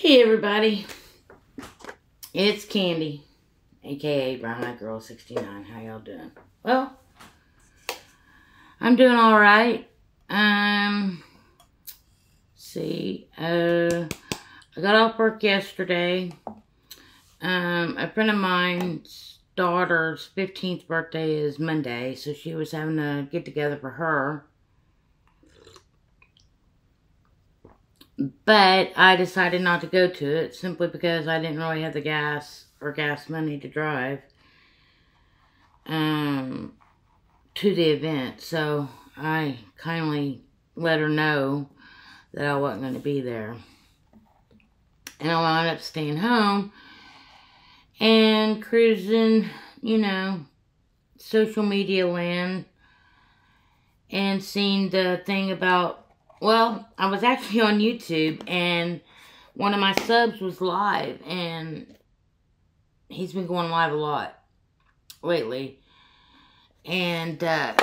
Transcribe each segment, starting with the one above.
Hey everybody, it's Candy, aka Brwneydgrl 69. How y'all doing? Well, I'm doing all right. I got off work yesterday. A friend of mine's daughter's 15th birthday is Monday, so she was having a get together for her. But I decided not to go to it simply because I didn't really have the gas money to drive to the event. So I kindly let her know that I wasn't going to be there. And I wound up staying home and cruising, social media land and seeing the thing about, well, I was actually on YouTube, and one of my subs was live, and he's been going live a lot lately. And I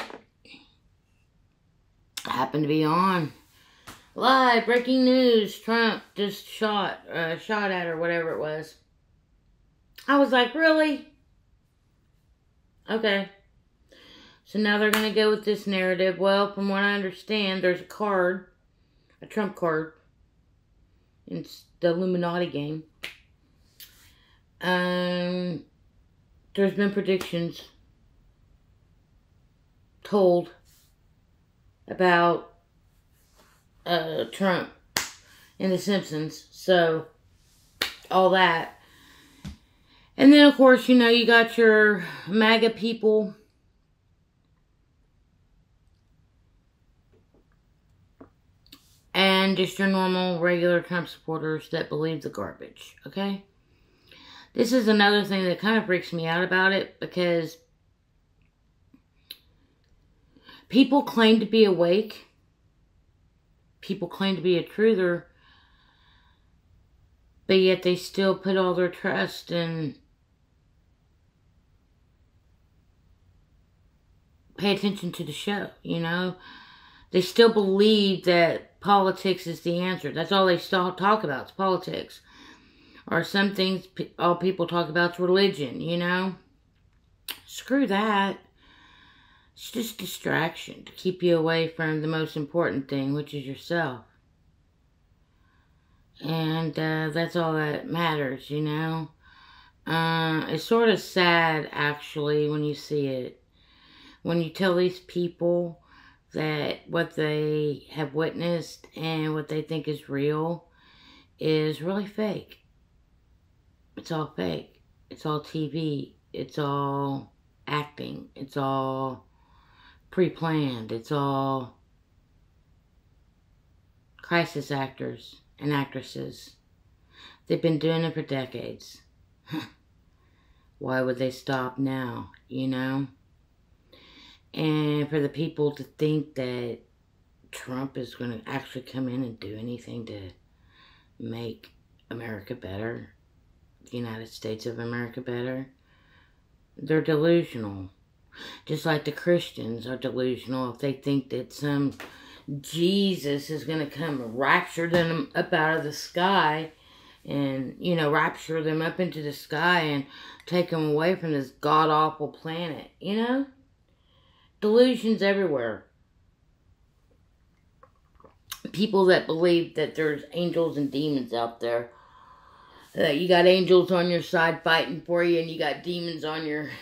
happened to be on live, breaking news, Trump just shot at her, whatever it was. I was like, really? Okay. So now they're going to go with this narrative. Well, from what I understand, there's a Trump card. It's the Illuminati game. There's been predictions told about Trump in The Simpsons. So, all that. And then, of course, you got your MAGA people. And just your normal, regular Trump supporters that believe the garbage, okay? This is another thing that kind of freaks me out about it, because people claim to be awake. People claim to be a truther. But yet they still put all their trust in, pay attention to the show, They still believe that politics is the answer. That's all they talk about, is politics. Or some things, all people talk about is religion, Screw that. It's just distraction to keep you away from the most important thing, which is yourself. And that's all that matters, It's sort of sad, actually, when you see it. When you tell these people that what they have witnessed and what they think is real is really fake. It's all fake. It's all TV. It's all acting. It's all pre-planned. It's all crisis actors and actresses. They've been doing it for decades. Why would they stop now, And for the people to think that Trump is going to actually come in and do anything to make America better, the United States of America better, they're delusional. Just like the Christians are delusional if they think that some Jesus is going to come and rapture them up out of the sky and, rapture them up into the sky and take them away from this god-awful planet, Delusions everywhere. People that believe that there's angels and demons out there. That you got angels on your side fighting for you, and you got demons on your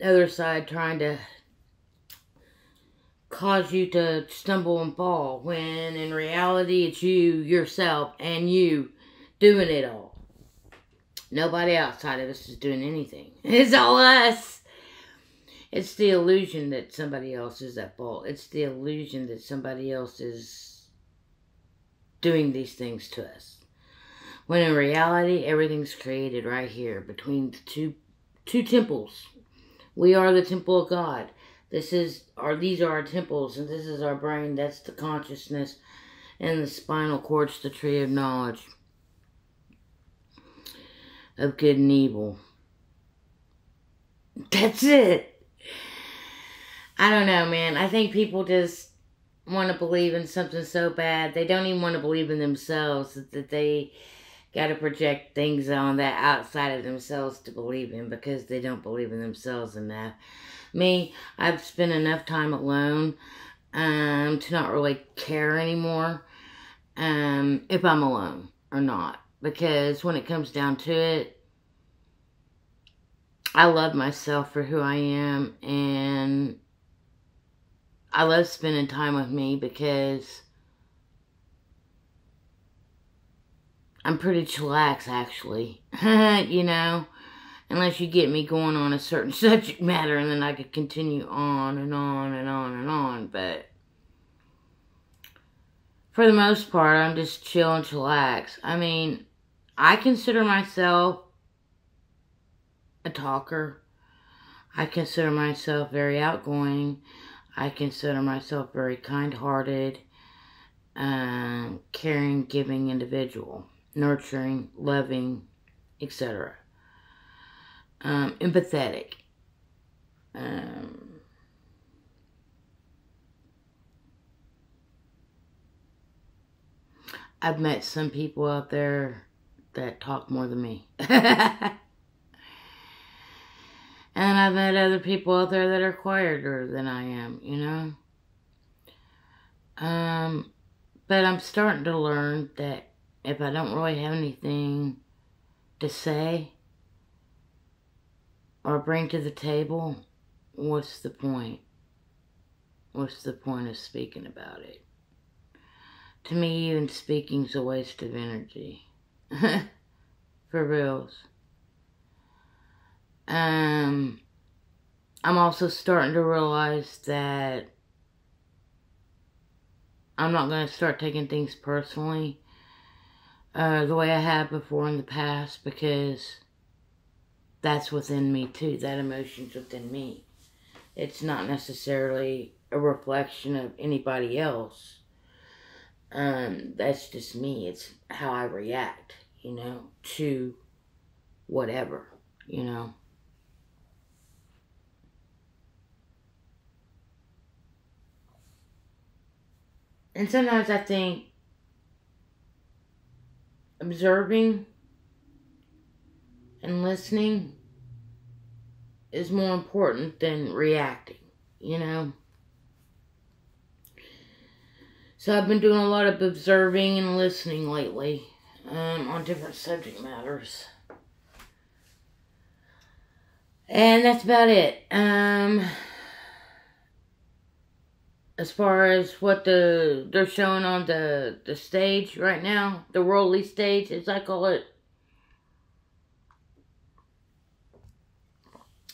other side trying to cause you to stumble and fall. When in reality, it's you, yourself, and you doing it all. Nobody outside of us is doing anything. It's all us. It's the illusion that somebody else is at fault. It's the illusion that somebody else is doing these things to us. When in reality, everything's created right here between the two temples. We are the temple of God. These are our temples, and this is our brain. That's the consciousness, and the spinal cord's the tree of knowledge of good and evil. That's it. I don't know, man. I think people just want to believe in something so bad. They don't even want to believe in themselves, that they got to project things on that outside of themselves to believe in because they don't believe in themselves enough. Me, I've spent enough time alone to not really care anymore if I'm alone or not. Because when it comes down to it, I love myself for who I am, and I love spending time with me because I'm pretty chillax, actually. You know, unless you get me going on a certain subject matter, and then I could continue on and on and on and on, but for the most part, I'm just chill and chillax. I mean, I consider myself a talker. I consider myself very outgoing. I consider myself very kind-hearted, caring, giving individual, nurturing, loving, etc. Empathetic. I've met some people out there that talk more than me. And I've met other people out there that are quieter than I am, you know. But I'm starting to learn that if I don't really have anything to say or bring to the table, what's the point? What's the point of speaking about it? To me, even speaking's a waste of energy. For reals. I'm also starting to realize that I'm not going to start taking things personally the way I have before in the past, because that's within me too. That emotion's within me. It's not necessarily a reflection of anybody else. That's just me. It's how I react, you know, to whatever, you know. And sometimes I think observing and listening is more important than reacting, you know. So I've been doing a lot of observing and listening lately on different subject matters. And that's about it. As far as what they're showing on the stage right now, the worldly stage, as I call it,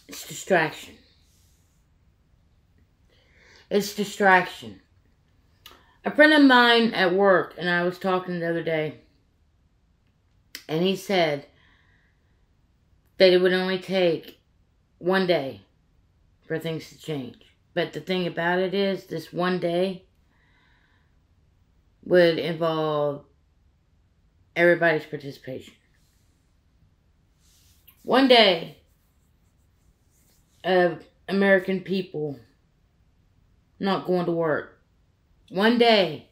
it's distraction. It's distraction. A friend of mine at work, and I was talking the other day, and he said that it would only take one day for things to change. But the thing about it is, this one day would involve everybody's participation. One day of American people not going to work. One day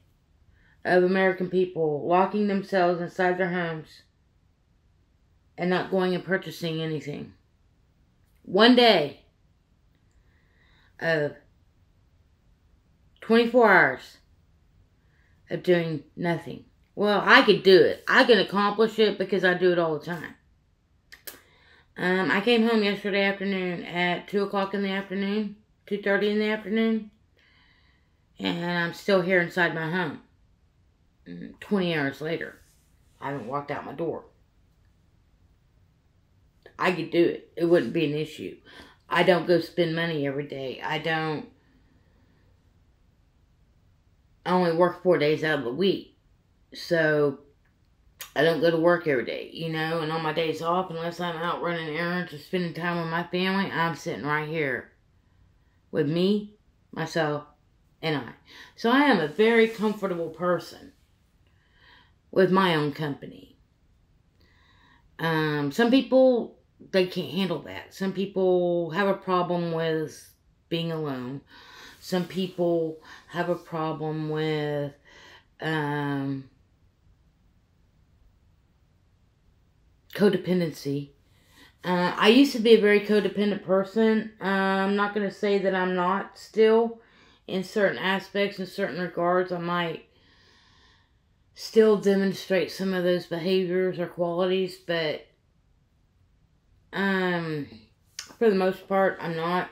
of American people locking themselves inside their homes and not going and purchasing anything. One day of 24 hours of doing nothing. Well, I could do it. I can accomplish it because I do it all the time. I came home yesterday afternoon at 2 o'clock in the afternoon, 2:30 in the afternoon, and I'm still here inside my home. 20 hours later, I haven't walked out my door. I could do it. It wouldn't be an issue. I don't go spend money every day. I only work 4 days out of the week. So, I don't go to work every day, you know. And on my days off, unless I'm out running errands or spending time with my family, I'm sitting right here with me, myself, and I. So, I am a very comfortable person with my own company. Some people, they can't handle that. Some people have a problem with being alone. Some people have a problem with codependency. I used to be a very codependent person. I'm not going to say that I'm not still. In certain aspects, in certain regards, I might still demonstrate some of those behaviors or qualities, but for the most part, I'm not.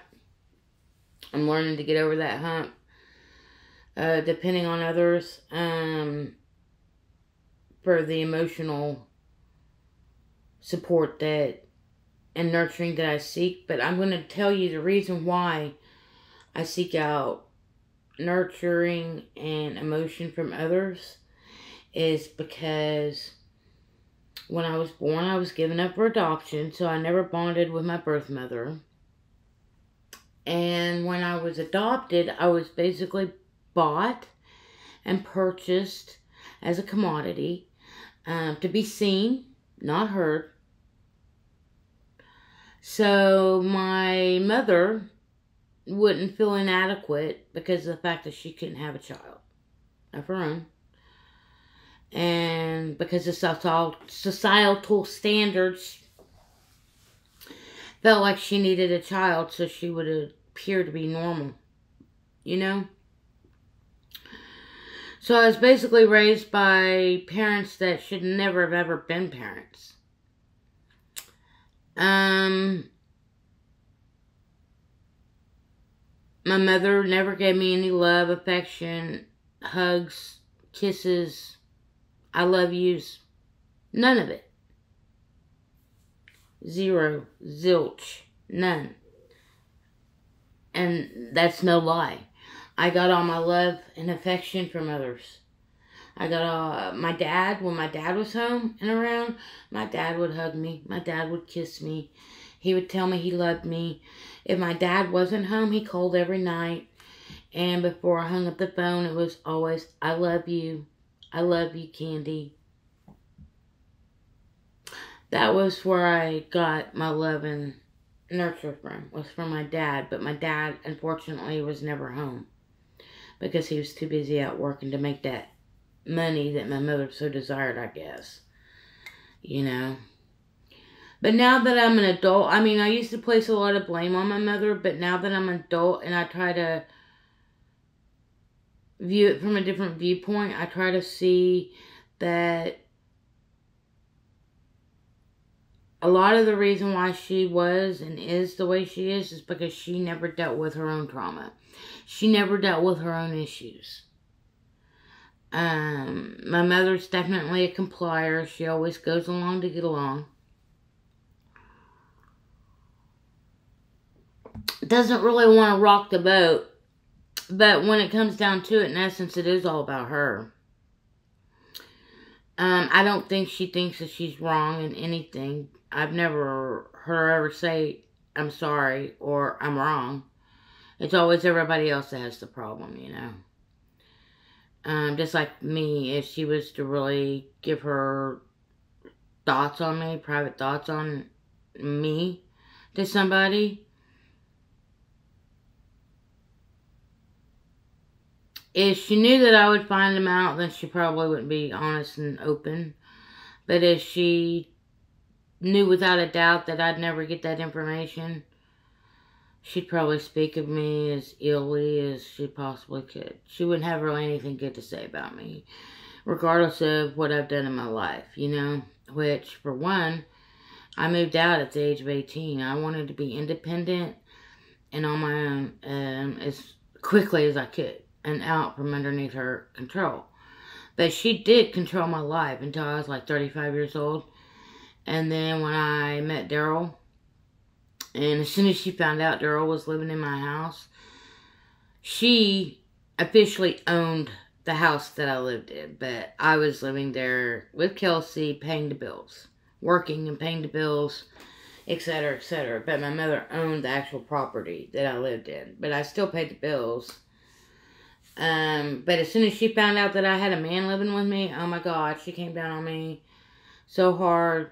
I'm learning to get over that hump. Depending on others, for the emotional support that and nurturing that I seek. But I'm going to tell you the reason why I seek out nurturing and emotion from others is because when I was born, I was given up for adoption, so I never bonded with my birth mother. And when I was adopted, I was basically bought and purchased as a commodity to be seen, not heard. So my mother wouldn't feel inadequate because of the fact that she couldn't have a child of her own. And because of societal standards, felt like she needed a child so she would appear to be normal, you know? So I was basically raised by parents that should never have ever been parents. My mother never gave me any love, affection, hugs, kisses, I love yous. None of it. Zero. Zilch. None. And that's no lie. I got all my love and affection from others. I got my dad, when my dad was home and around, my dad would hug me. My dad would kiss me. He would tell me he loved me. If my dad wasn't home, he called every night. And before I hung up the phone, it was always, I love you. I love you, Candy. That was where I got my love and nurture from, was from my dad. But my dad, unfortunately, was never home because he was too busy out working to make that money that my mother so desired, I guess. You know. But now that I'm an adult, I mean, I used to place a lot of blame on my mother, but now that I'm an adult and I try to view it from a different viewpoint, I try to see that a lot of the reason why she was and is the way she is because she never dealt with her own trauma. She never dealt with her own issues. My mother's definitely a complier. She always goes along to get along. Doesn't really want to rock the boat. But when it comes down to it, in essence, it is all about her. I don't think she thinks that she's wrong in anything. I've never heard her ever say, I'm sorry, or I'm wrong. It's always everybody else that has the problem, you know. Just like me, if she was to really give her thoughts on me, private thoughts on me to somebody, if she knew that I would find them out, then she probably wouldn't be honest and open. But if she knew without a doubt that I'd never get that information, she'd probably speak of me as illy as she possibly could. She wouldn't have really anything good to say about me, regardless of what I've done in my life, you know. Which, for one, I moved out at the age of 18. I wanted to be independent and on my own as quickly as I could, and out from underneath her control. But she did control my life until I was like 35 years old. And then when I met Daryl, and as soon as she found out Daryl was living in my house, she officially owned the house that I lived in. But I was living there with Kelsey, paying the bills, working and paying the bills, etc., etc. But my mother owned the actual property that I lived in. But I still paid the bills. But as soon as she found out that I had a man living with me, oh my God, she came down on me so hard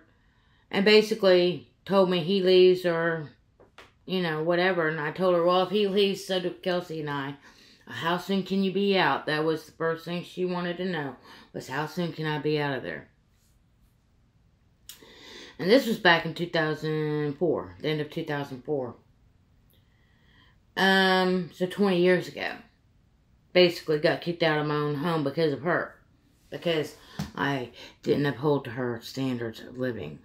and basically told me he leaves or, you know, whatever. And I told her, well, if he leaves, so do Kelsey and I. How soon can you be out? That was the first thing she wanted to know, was how soon can I be out of there? And this was back in 2004, the end of 2004. So 20 years ago. Basically got kicked out of my own home because of her. Because I didn't uphold to her standards of living.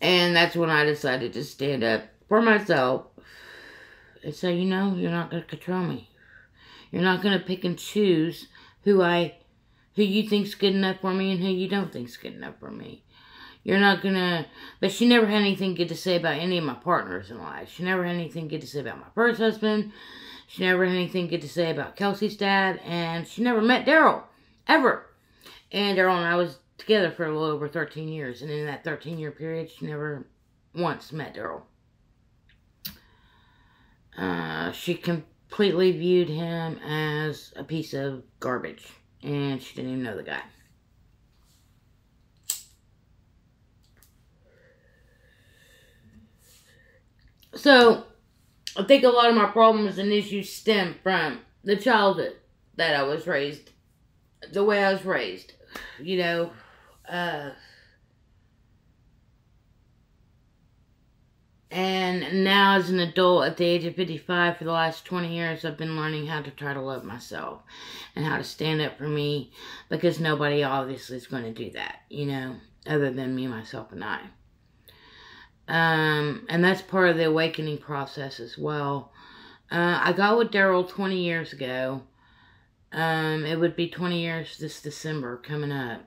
And that's when I decided to stand up for myself and say, you know, you're not going to control me. You're not going to pick and choose who you think's good enough for me and who you don't think's good enough for me. You're not going to... But she never had anything good to say about any of my partners in life. She never had anything good to say about my first husband. She never had anything good to say about Kelsey's dad. And she never met Daryl. Ever. And Daryl and I was together for a little over 13 years. And in that 13-year period, she never once met Daryl. She completely viewed him as a piece of garbage. And she didn't even know the guy. So, I think a lot of my problems and issues stem from the childhood that I was raised, the way I was raised, you know, and now as an adult at the age of 55 for the last 20 years, I've been learning how to try to love myself and how to stand up for me because nobody obviously is going to do that, you know, other than me, myself, and I. And that's part of the awakening process as well. I got with Daryl 20 years ago. It would be 20 years this December coming up.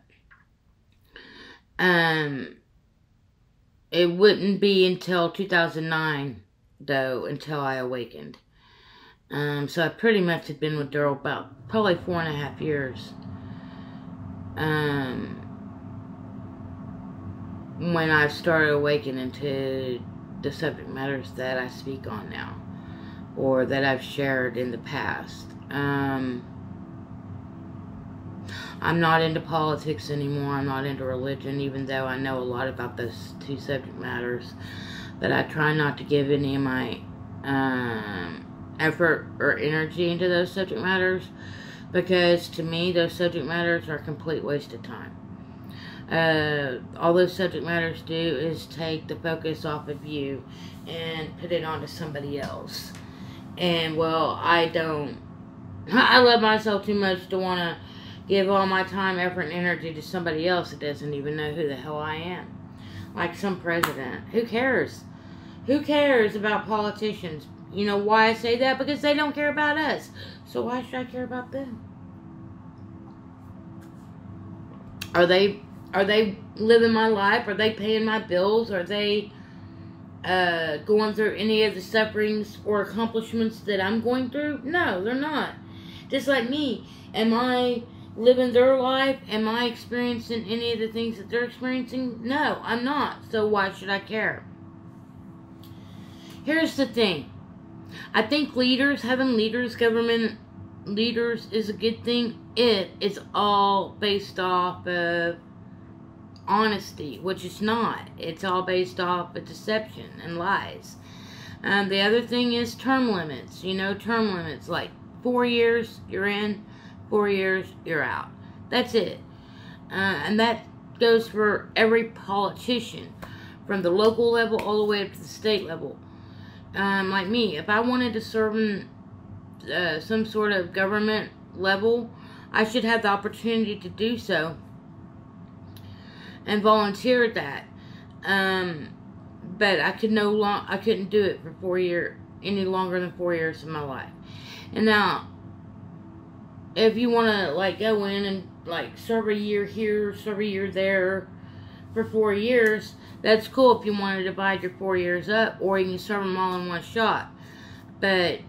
It wouldn't be until 2009, though, until I awakened. So I pretty much had been with Daryl about probably 4.5 years. When I started awakening to the subject matters that I speak on now, or that I've shared in the past. I'm not into politics anymore. I'm not into religion, even though I know a lot about those two subject matters. But I try not to give any of my effort or energy into those subject matters, because to me, those subject matters are a complete waste of time. All those subject matters do is take the focus off of you and put it onto somebody else. And, well, I love myself too much to want to give all my time, effort, and energy to somebody else that doesn't even know who the hell I am. Like some president. Who cares? Who cares about politicians? You know why I say that? Because they don't care about us. So why should I care about them? Are they living my life? Are they paying my bills? Are they going through any of the sufferings or accomplishments that I'm going through? No, they're not. Just like me. Am I living their life? Am I experiencing any of the things that they're experiencing? No, I'm not. So why should I care? Here's the thing. I think having leaders, government leaders is a good thing if it's all based off of honesty, which it's not. It's all based off of deception and lies. The other thing is term limits. You know, term limits like 4 years you're in, 4 years you're out. That's it. And that goes for every politician, from the local level all the way up to the state level. Like me, if I wanted to serve in some sort of government level, I should have the opportunity to do so and volunteer that. But I couldn't do it for 4 years, any longer than 4 years of my life. And now, if you want to like go in and like serve a year here, serve a year there for 4 years, that's cool if you want to divide your 4 years up, or you can serve them all in one shot. But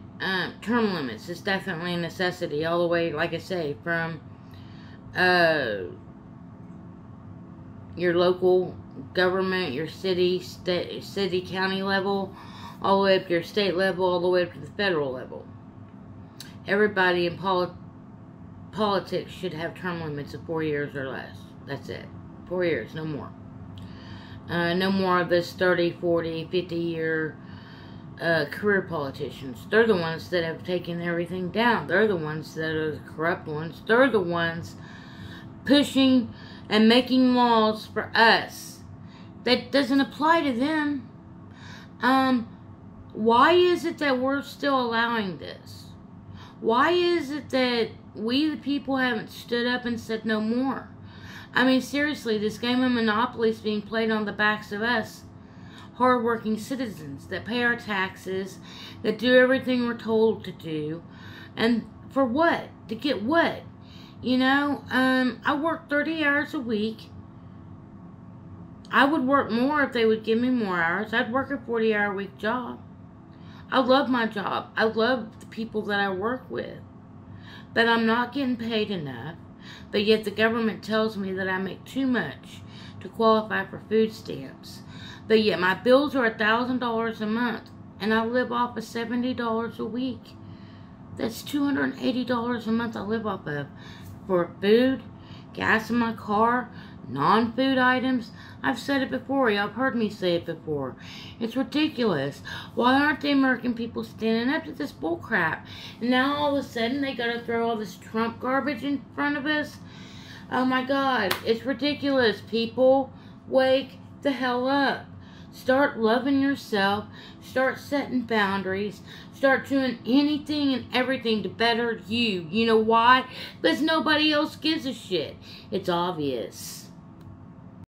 term limits is definitely a necessity, all the way, like I say, from your local government, your city, county level, all the way up to your state level, all the way up to the federal level. Everybody in politics should have term limits of 4 years or less. That's it. 4 years, no more. No more of this 30, 40, 50-year career politicians. They're the ones that have taken everything down. They're the ones that are the corrupt ones. They're the ones pushing and making laws for us that doesn't apply to them. Why is it that we're still allowing this? Why is it that we the people haven't stood up and said no more? I mean, seriously, this game of Monopoly is being played on the backs of us, hardworking citizens that pay our taxes, that do everything we're told to do. And for what? To get what? You know, I work 30 hours a week. I would work more if they would give me more hours. I'd work a 40-hour-a-week job. I love my job. I love the people that I work with. But I'm not getting paid enough. But yet the government tells me that I make too much to qualify for food stamps. But yet my bills are $1,000 a month. And I live off of $70 a week. That's $280 a month I live off of. For food, gas in my car, non-food items. I've said it before. Y'all have heard me say it before. It's ridiculous. Why aren't the American people standing up to this bullcrap? And now all of a sudden they gotta throw all this Trump garbage in front of us? Oh my God. It's ridiculous. People, wake the hell up. Start loving yourself. Start setting boundaries. Start doing anything and everything to better you. You know why? Because nobody else gives a shit. It's obvious.